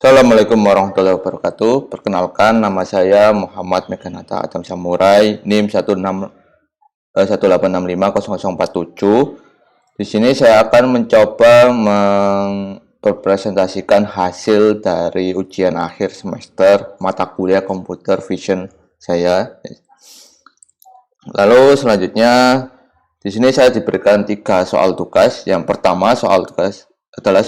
Assalamualaikum warahmatullahi wabarakatuh. Perkenalkan, nama saya Muhammad Meganata Adam Samurai, NIM 186500047. Di sini saya akan mencoba mempresentasikan hasil dari ujian akhir semester mata kuliah Computer Vision saya. Lalu selanjutnya di sini saya diberikan 3 soal tugas. Yang pertama soal tugas adalah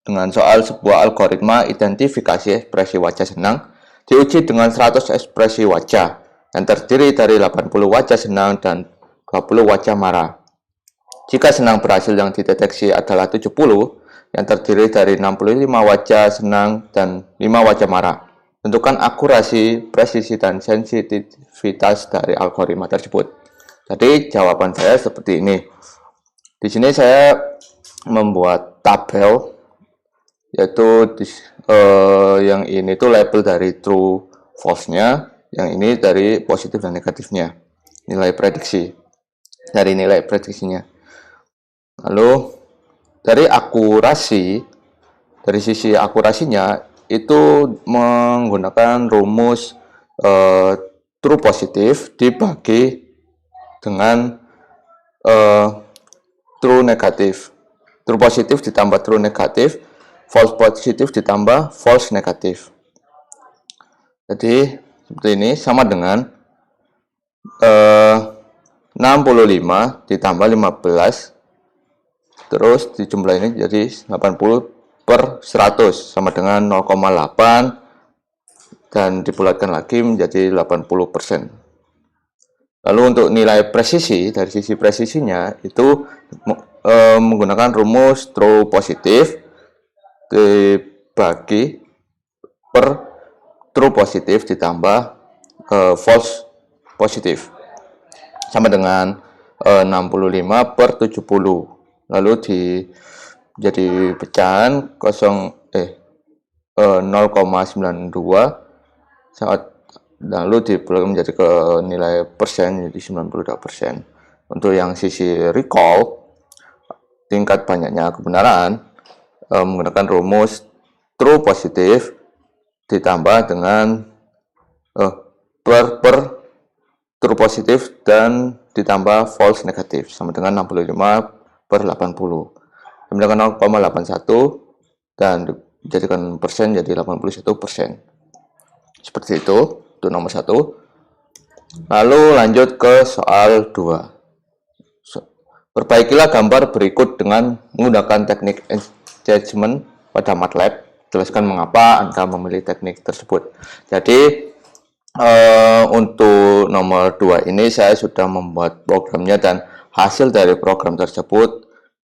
dengan soal sebuah algoritma identifikasi ekspresi wajah senang diuji dengan 100 ekspresi wajah yang terdiri dari 80 wajah senang dan 20 wajah marah. Jika senang berhasil yang dideteksi adalah 70, yang terdiri dari 65 wajah senang dan 5 wajah marah. Tentukan akurasi, presisi, dan sensitivitas dari algoritma tersebut. Jadi jawaban saya seperti ini. Di sini saya membuat tabel, yaitu yang ini tuh label dari true false-nya, yang ini dari positif dan negatifnya, nilai prediksi dari nilai prediksinya. Lalu dari sisi akurasinya itu menggunakan rumus true positif dibagi dengan true negatif. True positif ditambah true negatif, false positif ditambah false negatif. Jadi seperti ini, sama dengan 65 ditambah 15, terus dijumlah ini jadi 80 per 100 sama dengan 0,8 dan dibulatkan lagi menjadi 80%. Lalu untuk nilai presisi, dari sisi presisinya itu menggunakan rumus true positif dibagi per true positif ditambah false positif sama dengan 65 per 70. Lalu jadi pecahan 0,92 lalu dibagi menjadi ke nilai persen, jadi 92%. Untuk yang sisi recall, tingkat banyaknya kebenaran menggunakan rumus true positif ditambah dengan per true positif dan ditambah false negatif sama dengan 65 per 80 sama dengan 0,81 dan dijadikan persen jadi 81%. Seperti itu untuk nomor 1. Lalu lanjut ke soal 2. Perbaikilah gambar berikut dengan menggunakan teknik engagement pada MATLAB. Jelaskan mengapa Anda memilih teknik tersebut. Jadi untuk nomor 2 ini saya sudah membuat programnya, dan hasil dari program tersebut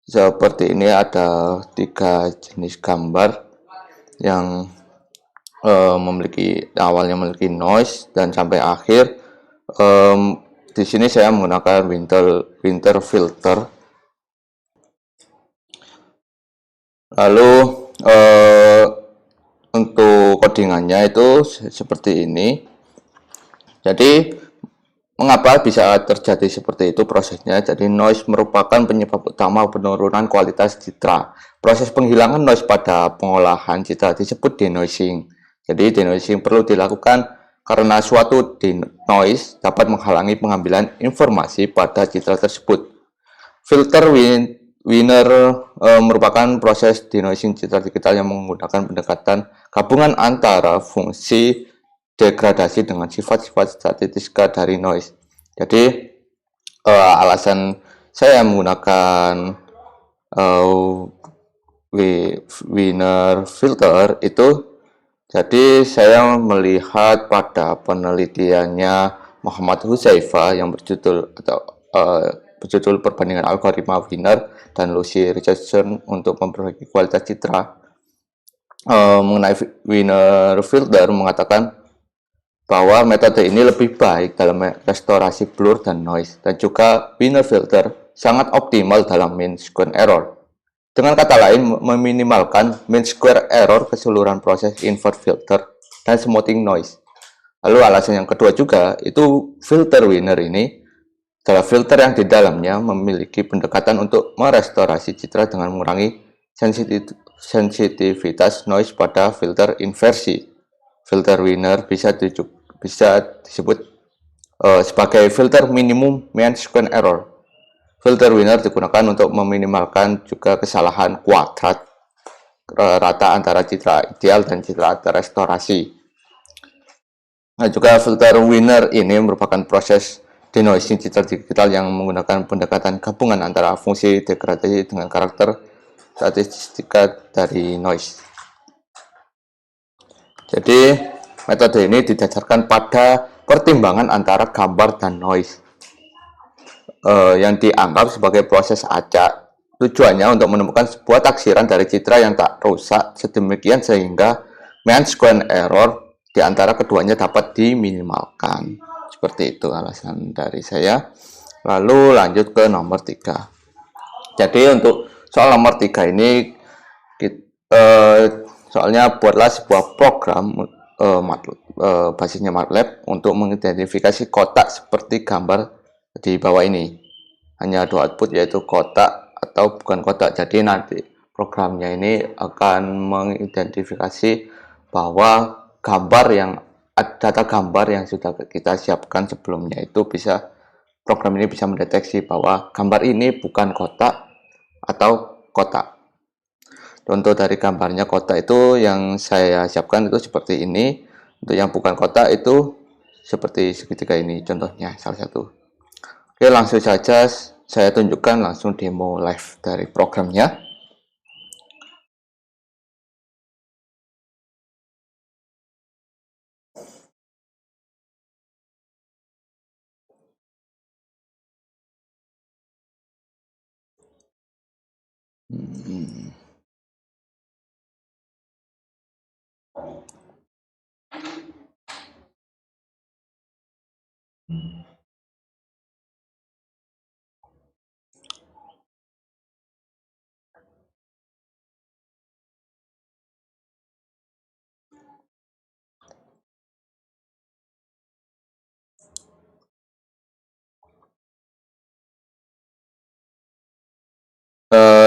seperti ini. Ada 3 jenis gambar yang awalnya memiliki noise dan sampai akhir. Di sini saya menggunakan winter filter. Lalu untuk codingannya itu seperti ini. Jadi mengapa bisa terjadi seperti itu prosesnya? Jadi noise merupakan penyebab utama penurunan kualitas citra. Proses penghilangan noise pada pengolahan citra disebut denoising. Jadi denoising perlu dilakukan karena suatu noise dapat menghalangi pengambilan informasi pada citra tersebut. Filter winner merupakan proses denoising citra digital yang menggunakan pendekatan gabungan antara fungsi degradasi dengan sifat-sifat statistika dari noise. Jadi alasan saya menggunakan winner filter itu, jadi saya melihat pada penelitiannya Muhammad Huzaifa yang berjudul perbandingan algoritma winner dan Lucy Richardson untuk memperbaiki kualitas citra. Mengenai winner filter mengatakan bahwa metode ini lebih baik dalam restorasi blur dan noise, dan juga winner filter sangat optimal dalam mean square error. Dengan kata lain, meminimalkan mean square error keseluruhan proses invert filter dan smoothing noise. Lalu alasan yang kedua juga, itu filter winner ini adalah filter yang di dalamnya memiliki pendekatan untuk merestorasi citra dengan mengurangi sensitivitas noise pada filter inversi. Filter winner bisa disebut sebagai filter minimum mean square error. Filter winner digunakan untuk meminimalkan juga kesalahan kuadrat rata antara citra ideal dan citra restorasi. Nah, juga filter winner ini merupakan proses denoising citra digital yang menggunakan pendekatan gabungan antara fungsi degradasi dengan karakter statistika dari noise. Jadi, metode ini didasarkan pada pertimbangan antara gambar dan noise yang dianggap sebagai proses acak. Tujuannya untuk menemukan sebuah taksiran dari citra yang tak rusak sedemikian sehingga mean square error di antara keduanya dapat diminimalkan. Seperti itu alasan dari saya. Lalu lanjut ke nomor 3. Jadi untuk soal nomor 3 ini soalnya buatlah sebuah program basisnya MATLAB untuk mengidentifikasi kotak seperti gambar di bawah ini. Hanya dua output yaitu kotak atau bukan kotak. Jadi nanti programnya ini akan mengidentifikasi bahwa data gambar yang sudah kita siapkan sebelumnya itu program ini bisa mendeteksi bahwa gambar ini bukan kotak atau kotak. Contoh dari gambarnya kotak itu yang saya siapkan itu seperti ini. Untuk yang bukan kotak itu seperti segitiga ini contohnya salah satu. Oke, langsung saja saya tunjukkan langsung demo live dari programnya.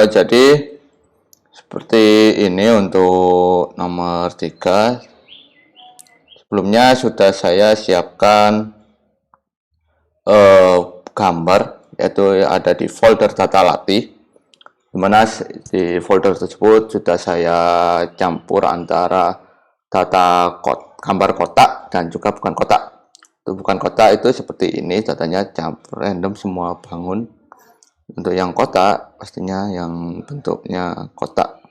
Jadi seperti ini untuk nomor 3. Sebelumnya sudah saya siapkan gambar, yaitu ada di folder data latih, dimana di folder tersebut sudah saya campur antara gambar kotak dan juga bukan kotak. Untuk bukan kotak itu seperti ini, datanya campur random semua bangun. Untuk yang kotak pastinya yang bentuknya kotak.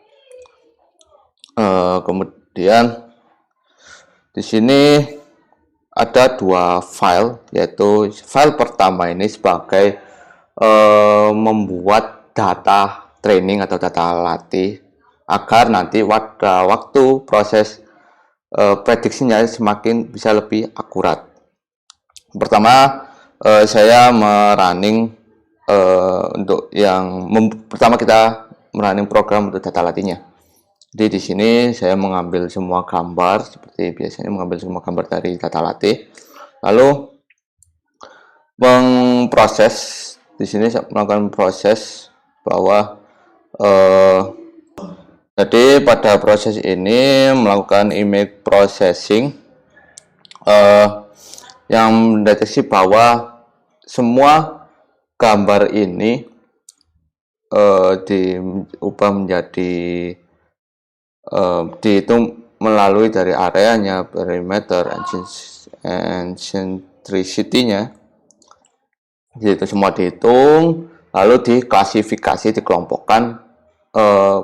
Kemudian di sini ada dua file, yaitu file pertama ini sebagai membuat data training atau data latih agar nanti waktu proses prediksinya semakin bisa lebih akurat. Pertama saya merunning pertama kita merunning program untuk data latihnya. Jadi di sini saya mengambil semua gambar seperti biasanya, mengambil semua gambar dari data latih, lalu memproses. Di sini saya melakukan proses bahwa jadi pada proses ini melakukan image processing yang mendeteksi bahwa semua gambar ini diubah menjadi dihitung melalui dari areanya, perimeter, and centricity-nya. Itu semua dihitung, lalu diklasifikasi, dikelompokkan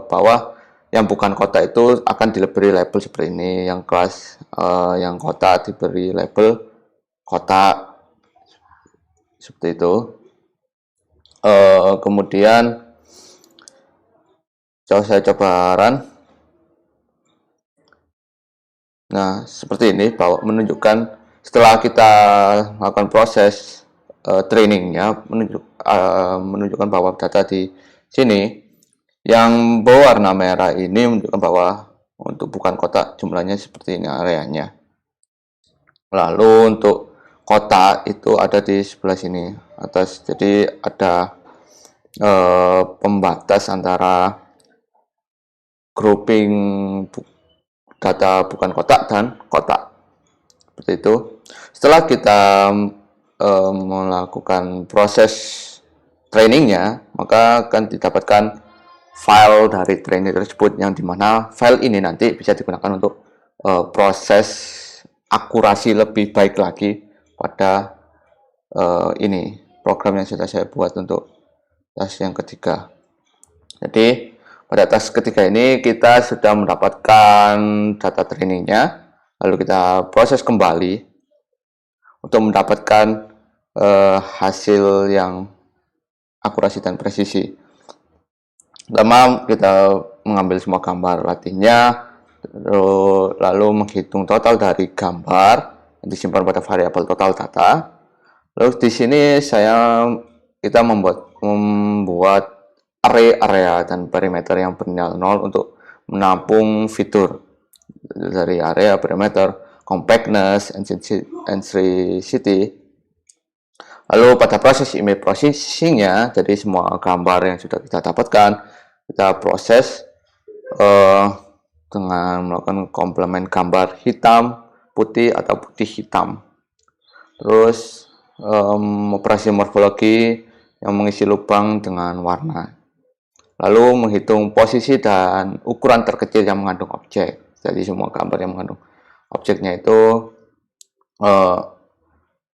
bahwa yang bukan kotak itu akan diberi label seperti ini, yang yang kotak diberi label kotak seperti itu. Kemudian saya coba run. Nah, seperti ini menunjukkan setelah kita melakukan proses trainingnya, menunjukkan bahwa data di sini yang berwarna merah ini menunjukkan bahwa untuk bukan kotak jumlahnya seperti ini areanya. Lalu untuk kotak itu ada di sebelah sini atas, jadi ada pembatas antara grouping data bukan kotak dan kotak. Seperti itu. Setelah kita melakukan proses trainingnya, maka akan didapatkan file dari training tersebut, yang dimana file ini nanti bisa digunakan untuk proses akurasi lebih baik lagi pada ini program yang sudah saya buat untuk tes yang ketiga. Jadi pada tes ketiga ini kita sudah mendapatkan data trainingnya, lalu kita proses kembali untuk mendapatkan hasil yang akurasi dan presisi. Pertama, kita mengambil semua gambar latihnya, lalu menghitung total dari gambar yang disimpan pada variabel total data. Lalu di sini kita membuat array area dan perimeter yang bernilai 0 untuk menampung fitur dari area, perimeter, compactness, eccentricity. Lalu pada proses image processingnya, jadi semua gambar yang sudah kita dapatkan, kita proses dengan melakukan komplement gambar hitam, putih, atau putih hitam. Terus operasi morfologi yang mengisi lubang dengan warna. Lalu menghitung posisi dan ukuran terkecil yang mengandung objek. Jadi semua gambar yang mengandung objeknya itu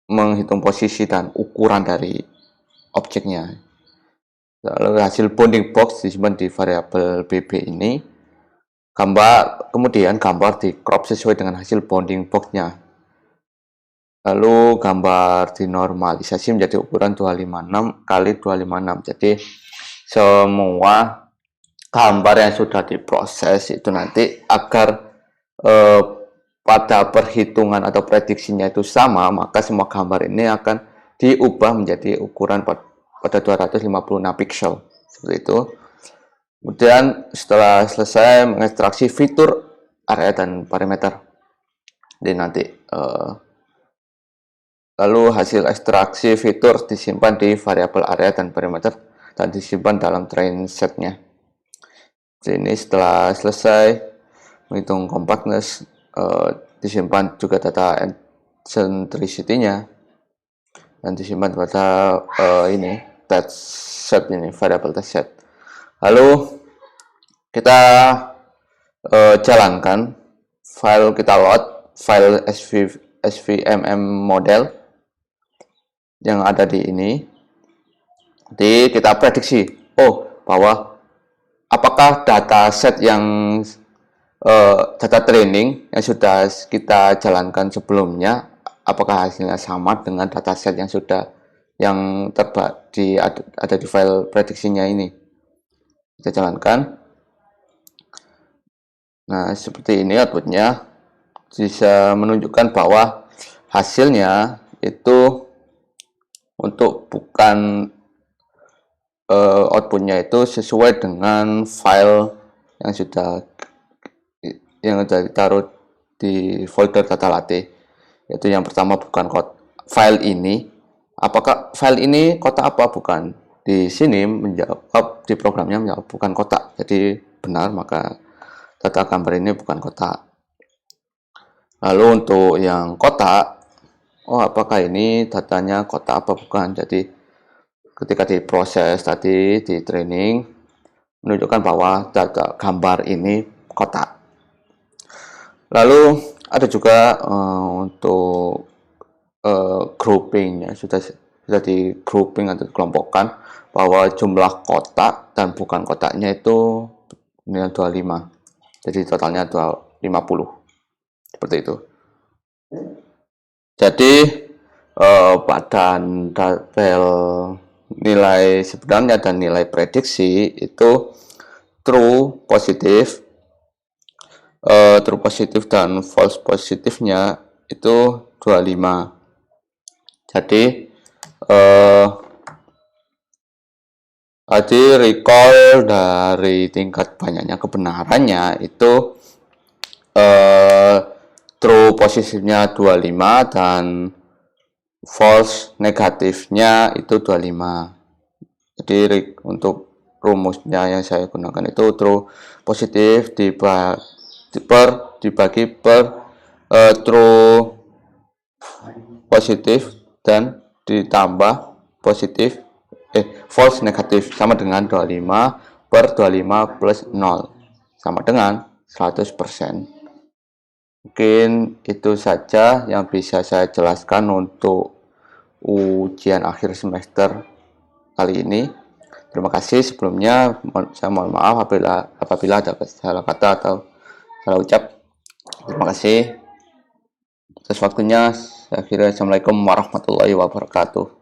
menghitung posisi dan ukuran dari objeknya. Lalu hasil bounding box disimpan di variabel bb ini. Kemudian gambar di crop sesuai dengan hasil bounding box-nya. Lalu gambar dinormalisasi menjadi ukuran 256 kali 256. Jadi semua gambar yang sudah diproses itu nanti agar pada perhitungan atau prediksinya itu sama, maka semua gambar ini akan diubah menjadi ukuran pada 256 pixel. Seperti itu. Kemudian setelah selesai mengekstraksi fitur area dan parameter, jadi nanti lalu hasil ekstraksi fitur disimpan di variabel area dan parameter dan disimpan dalam train setnya. Jadi ini setelah selesai menghitung compactness, disimpan juga data eccentricity-nya dan disimpan pada ini test set, ini variable test set. Lalu kita jalankan file, kita load file svmm model yang ada di ini. Jadi kita prediksi bahwa apakah data set yang data training yang sudah kita jalankan sebelumnya, apakah hasilnya sama dengan dataset yang ada di file prediksinya ini. Kita jalankan. Nah, seperti ini outputnya, bisa menunjukkan bahwa hasilnya itu untuk bukan outputnya itu sesuai dengan file yang sudah ditaruh di folder data latih, yaitu yang pertama bukan file ini. Apakah file ini kotak apa? Bukan. Di sini menjawab, di programnya menjawab bukan kotak. Jadi benar, maka data gambar ini bukan kotak. Lalu untuk yang kotak, apakah ini datanya kotak apa bukan? Jadi ketika diproses tadi di training menunjukkan bahwa data gambar ini kotak. Lalu ada juga untuk groupingnya, sudah di grouping atau dikelompokkan bahwa jumlah kotak dan bukan kotaknya itu nilai 25. Jadi totalnya 50. Seperti itu. Jadi pada tabel nilai sebenarnya dan nilai prediksi itu true positif, dan false positifnya itu 25. Jadi tadi recall dari tingkat banyaknya kebenarannya itu true positifnya 25 dan false negatifnya itu 25. Jadi untuk rumusnya yang saya gunakan itu true positif dibagi per true positif dan ditambah positif false negatif sama dengan 25 per 25 plus 0 sama dengan 100%. Mungkin itu saja yang bisa saya jelaskan untuk ujian akhir semester kali ini. Terima kasih sebelumnya. Saya mohon maaf apabila ada salah kata atau salah ucap. Terima kasih atas waktunya. Saya kira Assalamualaikum warahmatullahi wabarakatuh.